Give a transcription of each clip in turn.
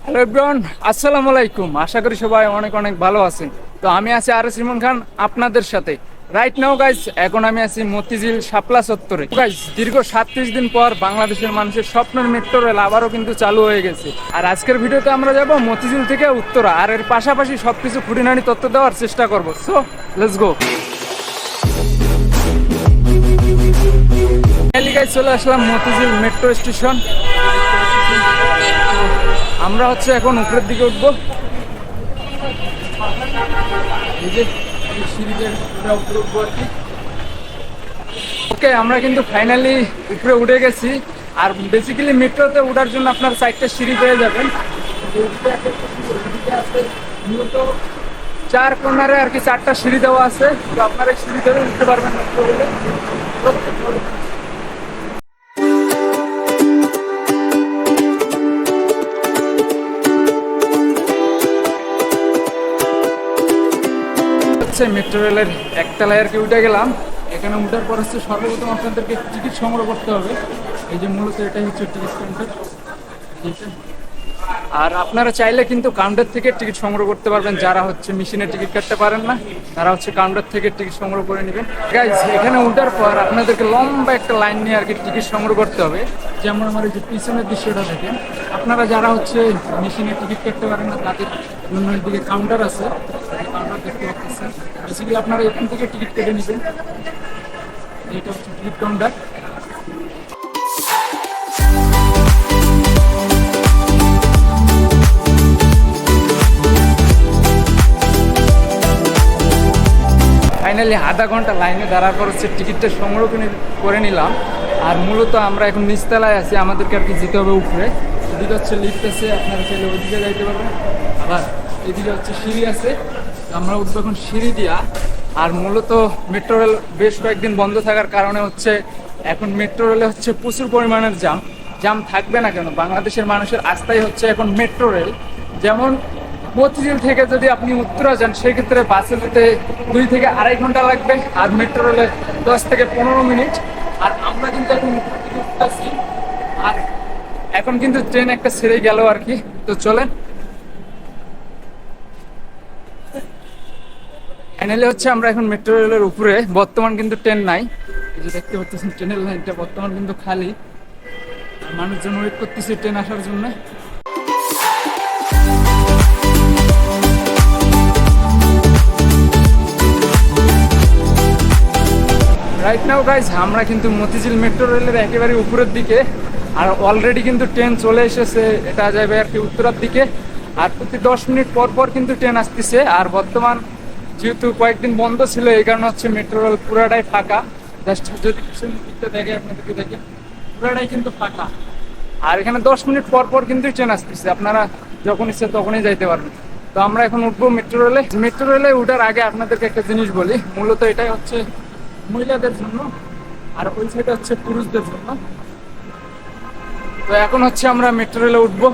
Hello everyone, আসসালামু আলাইকুম। আশা করি সবাই অনেক অনেক ভালো আছেন। তো আমি আছি আর এস ইমন খান আপনাদের সাথে। রাইট নাও গাইজ, এখন আমি আছি মতিঝিল শাপলা চত্বরে। গাইজ, দীর্ঘ 37 দিন পর বাংলাদেশের মানুষের স্বপ্নের মেট্রো রেল আবারও কিন্তু চালু হয়ে গেছে। আর আজকের ভিডিওতে আমরা যাব মতিঝিল থেকে উত্তরা, আর এর পাশাপাশি সবকিছু খুঁটিনাটি তথ্য দেওয়ার চেষ্টা করব। So let's go. গাইজ, চলে আসলাম মতিঝিল মেট্রো স্টেশন। আমরা হচ্ছে এখন উপরের দিকে উঠবো। ওকে, আমরা কিন্তু ফাইনালি উপরে উঠে গেছি। আর বেসিক্যালি মেট্রোতে ওঠার জন্য আপনার 4টা সিঁড়ি পেয়ে যাবেন। মূলত 4 কর্নারে আর কি 4টা সিঁড়ি দেওয়া আছে। তো আপনারা সিঁড়ি ধরে উঠতে পারবেন মেট্রো রেলে। মেট্রো রেলের একতলায় আর কি উঠে গেলাম। এখানে উঠার পর হচ্ছে সর্বপ্রথম আপনাদেরকে টিকিট সংগ্রহ করতে হবে। এই যে মূলত এটাই হচ্ছে টিকিট কাউন্টার। আর আপনারা চাইলে কিন্তু কাউন্টার থেকে টিকিট সংগ্রহ করতে পারবেন। যারা হচ্ছে মেশিনে টিকিট কাটতে পারেন না, তারা হচ্ছে কাউন্টার থেকে টিকিট সংগ্রহ করে নেবেন। গাইজ, এখানে উঠার পর আপনাদেরকে লম্বা একটা লাইন নিয়ে আর কি টিকিট সংগ্রহ করতে হবে। যেমন আমার এই যে পিছনের দৃশ্যটা দেখেন, আপনারা যারা হচ্ছে মেশিনে টিকিট কাটতে পারেন না, তাদের জন্য দিকে কাউন্টার আছে। কাউন্টার দেখতে পাচ্ছেন। বেসিক্যালি আপনারা এখান থেকে টিকিট কেটে নেবেন। এইটা হচ্ছে টিকিট কাউন্টার। ফাইনালি আধা ঘন্টা লাইনে দাঁড়ার পর হচ্ছে টিকিটটা সংগ্রহ করে নিলাম। আর মূলত আমরা এখন নিচতলায় আছি, আমাদেরকে আর কি যেতে হবে উপরে। এদিকে হচ্ছে লিফট আছে, আপনারা চাইলে ওইদিকে যাইতে পারবেন। আবার এদিকে হচ্ছে সিঁড়ি আছে, আমরা উঠবো এখন সিঁড়ি দিয়া। আর মূলত মেট্রো রেল বেশ কয়েকদিন বন্ধ থাকার কারণে হচ্ছে এখন মেট্রো রেলে হচ্ছে প্রচুর পরিমাণের জাম থাকবে না কেন, বাংলাদেশের মানুষের আস্থাই হচ্ছে এখন মেট্রো রেল। যেমন মতিঝিল থেকে যদি আপনি উত্তরা যান, সেক্ষেত্রে বাসে যেতে 2 থেকে 2.5 ঘন্টা লাগবে, আর মেট্রো রেলে 10 থেকে 15 মিনিট। আর আমরা কিন্তু এখন উঠতেছি, আর এখন কিন্তু ট্রেন একটা ছেড়ে গেল আর কি। তো চলেন। ফাইনালি হচ্ছে আমরা এখন মেট্রো রেলের উপরে। বর্তমান কিন্তু ট্রেন নাই। এই যে দেখতে পাচ্ছেন ট্রেনের লাইনটা বর্তমান কিন্তু খালি। মানুষজন ওয়েট করতেছে ট্রেন আসার জন্য। রাইট নাও গাইজ, আমরা কিন্তু মতিঝিল মেট্রো রেলের একেবারে উপরের দিকে। আর অলরেডি কিন্তু ট্রেন চলে এসেছে, এটা যাবে আর কি উত্তরার দিকে। আর প্রতি 10 মিনিট পর পর কিন্তু ট্রেন আসতেছে। আর বর্তমান যেহেতু কয়েকদিন বন্ধ ছিল, এই কারণে হচ্ছে মেট্রো রেল পুরাটাই ফাঁকা। জাস্ট যদি পিছন দিকটা দেখে আপনাদেরকে দেখেন, পুরাটাই কিন্তু ফাঁকা। আর এখানে 10 মিনিট পর পর কিন্তু ট্রেন আসতেছে, আপনারা যখন ইচ্ছে তখনই যাইতে পারবেন। তো আমরা এখন উঠবো মেট্রো রেলে। মেট্রো রেলে উঠার আগে আপনাদেরকে একটা জিনিস বলি, মূলত এটাই হচ্ছে মহিলাদের জন্য, আর ওই সাইডে হচ্ছে পুরুষদের জন্য। তো এখন হচ্ছে আমরা মেট্রো রেলে উঠবো।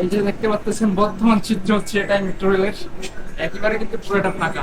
এই যে দেখতে পাচ্ছেন বর্তমান চিত্র হচ্ছে এটাই মেট্রো রেলের, একেবারে কিন্তু পুরোটা ফাঁকা।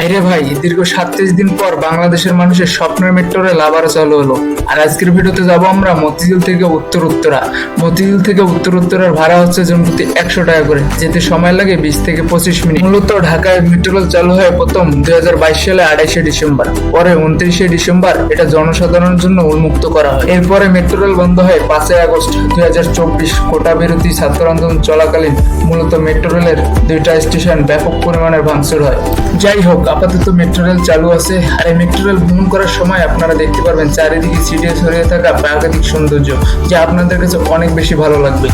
আরে ভাই, দীর্ঘ 37 দিন পর বাংলাদেশের মানুষের স্বপ্নের মেট্রো রেল আবারও চালু হলো। আর আজকের ভিডিওতে যাব আমরা মতিঝিল থেকে উত্তরা। মতিঝিল থেকে উত্তরার ভাড়া হচ্ছে জনপ্রতি 100 টাকা করে, যেতে সময় লাগে 20 থেকে 25 মিনিট। মূলত ঢাকায় মেট্রো রেল চালু হয় প্রথম 2022 সালে 28শে ডিসেম্বর। পরে 29শে ডিসেম্বর এটা জনসাধারণের জন্য উন্মুক্ত করা হয়। এরপরে মেট্রো রেল বন্ধ হয় 5 আগস্ট 2024। কোটা বিরোধী ছাত্র আন্দোলন চলাকালীন মূলত মেট্রো রেলের 2টা স্টেশন ব্যাপক পরিমাণের ভাঙচুর হয়। যাই হোক, আপাতত মেট্রো রেল চালু আছে। আর এই মেট্রো রেল ভ্রমণ করার সময় আপনারা দেখতে পারবেন চারিদিকে ছিটিয়ে ছড়িয়ে থাকা প্রাকৃতিক সৌন্দর্য, যা আপনাদের কাছে অনেক বেশি ভালো লাগবে।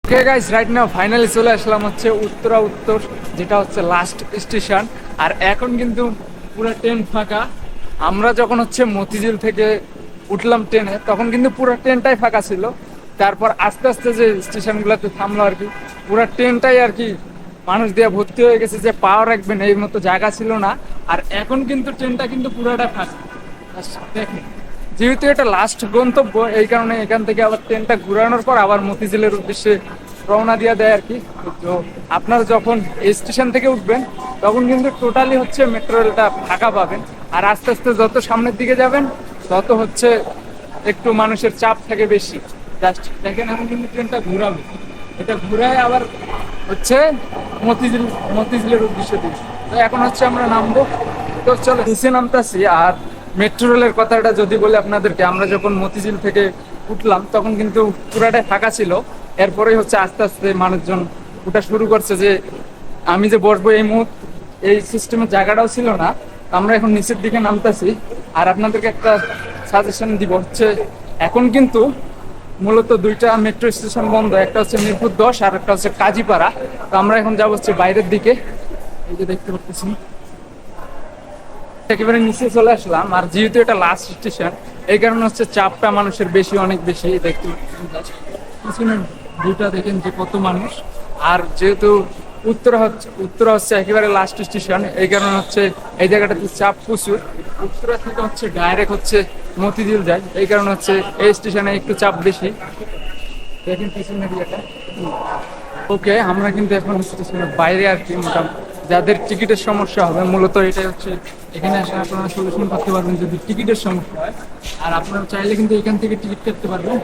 Okay guys, right now finally চলে আসলাম হচ্ছে উত্তরা উত্তর, যেটা হচ্ছে লাস্ট স্টেশন। আর এখন কিন্তু পুরো ট্রেন ফাঁকা। আমরা যখন হচ্ছে মতিঝিল থেকে উঠলাম ট্রেনে, তখন কিন্তু পুরো ট্রেনটাই ফাঁকা ছিল। তারপর আস্তে আস্তে যে স্টেশনগুলোতে থামলো আর কি, পুরো ট্রেনটাই আর কি মানুষ দিয়ে ভর্তি হয়ে গেছে, যে পাওয়ার রাখবেন এই মতো জায়গা ছিল না। আর এখন কিন্তু ট্রেনটা কিন্তু পুরোটা ফাঁকা। দেখেন, যেহেতু এটা লাস্ট গন্তব্য, এই কারণে এখান থেকে আবার ট্রেনটা ঘুরানোর পর আবার মতিঝিলের উদ্দেশ্যে রওনা দিয়ে দেয় আর কি। তো আপনারা যখন এই স্টেশন থেকে উঠবেন, তখন কিন্তু টোটালি হচ্ছে মেট্রো রেলটা ফাঁকা পাবেন। আর আস্তে আস্তে যত সামনের দিকে যাবেন, তত হচ্ছে একটু মানুষের চাপ থাকে বেশি। জাস্ট দেখেন এখন কিন্তু ট্রেনটা ঘুরাবে, এটা ঘুরায় আবার হচ্ছে মতিঝিলের উদ্দেশ্যে দিই। তো এখন হচ্ছে আমরা নামবো, তো চলো নিচে নামতাছি। আর মেট্রো রেলের কথাটা যদি বলি আপনাদেরকে, আমরা যখন মতিঝিল থেকে উঠলাম তখন কিন্তু পুরাটাই ফাঁকা ছিল। এরপরেই হচ্ছে আস্তে আস্তে মানুষজন উঠা শুরু করছে। যে আমি যে বসবো এই মুহূর্তে এই সিস্টেমের জায়গাটাও ছিল না। আমরা এখন নিচের দিকে নামতাছি। আর আপনাদেরকে একটা সাজেশন দিব হচ্ছে, এখন কিন্তু মূলত দুইটা মেট্রো স্টেশন বন্ধ, একটা হচ্ছে মিরপুর 10 আর একটা হচ্ছে কাজীপাড়া। তো আমরা এখন যাবো হচ্ছে বাইরের দিকে, এই যে দেখতে পাচ্ছি একেবারে নিচে চলে আসলাম। আর যেহেতু এটা লাস্ট স্টেশন, এই কারণে হচ্ছে চাপটা মানুষের বেশি, অনেক বেশি। দেখতে পিছনের ভিউটা দেখেন যে কত মানুষ। আর যেহেতু উত্তরা হচ্ছে একেবারে লাস্ট স্টেশন, এই কারণে হচ্ছে এই জায়গাটাতে চাপ প্রচুর। উত্তরা থেকে হচ্ছে ডাইরেক্ট হচ্ছে মতিঝিল যায়, এই কারণে হচ্ছে এই স্টেশনে একটু চাপ বেশি। দেখেন পিছনের ইয়েটা। ওকে, আমরা কিন্তু এখন স্টেশনের বাইরে আর কি, মোটামুটি যাদের টিকিটের সমস্যা হবে মূলত এটাই হচ্ছে, এখানে আসলে আপনারা সলিউশন করতে পারবেন যদি টিকিটের সমস্যা হয়। আর আপনারা চাইলে কিন্তু এখান থেকে টিকিট কাটতে পারবেন।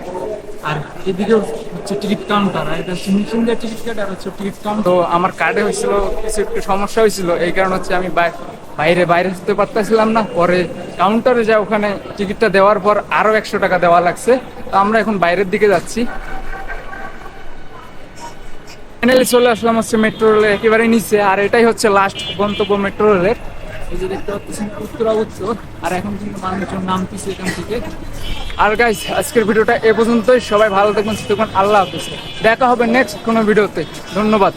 আর এদিকেও হচ্ছে টিকিট কাউন্টার, আর এটা হচ্ছে মেশিন দিয়ে টিকিট কাটা, আর হচ্ছে টিকিট কাউন্টার। তো আমার কার্ডে হয়েছিল কিছু একটু সমস্যা হয়েছিল, এই কারণে হচ্ছে আমি বাইরে হতে পারতেছিলাম না। পরে কাউন্টারে যা ওখানে টিকিটটা দেওয়ার পর আরো 100 টাকা দেওয়া লাগছে। তো আমরা এখন বাইরের দিকে যাচ্ছি। ফাইনালি চলে আসলাম হচ্ছে মেট্রো রেলের একেবারে নিচে। আর এটাই হচ্ছে লাস্ট গন্তব্য মেট্রো রেলের। এই যে দেখতে পাচ্ছেন উত্তরা উত্তর। আর এখন কিন্তু মানুষজন নামতেছে এখান থেকে। আর গাইস, আজকের ভিডিওটা এ পর্যন্তই। সবাই ভালো থাকবেন, সুস্থ থাকবেন। আল্লাহ হাফেজ। দেখা হবে নেক্সট কোনো ভিডিওতে। ধন্যবাদ।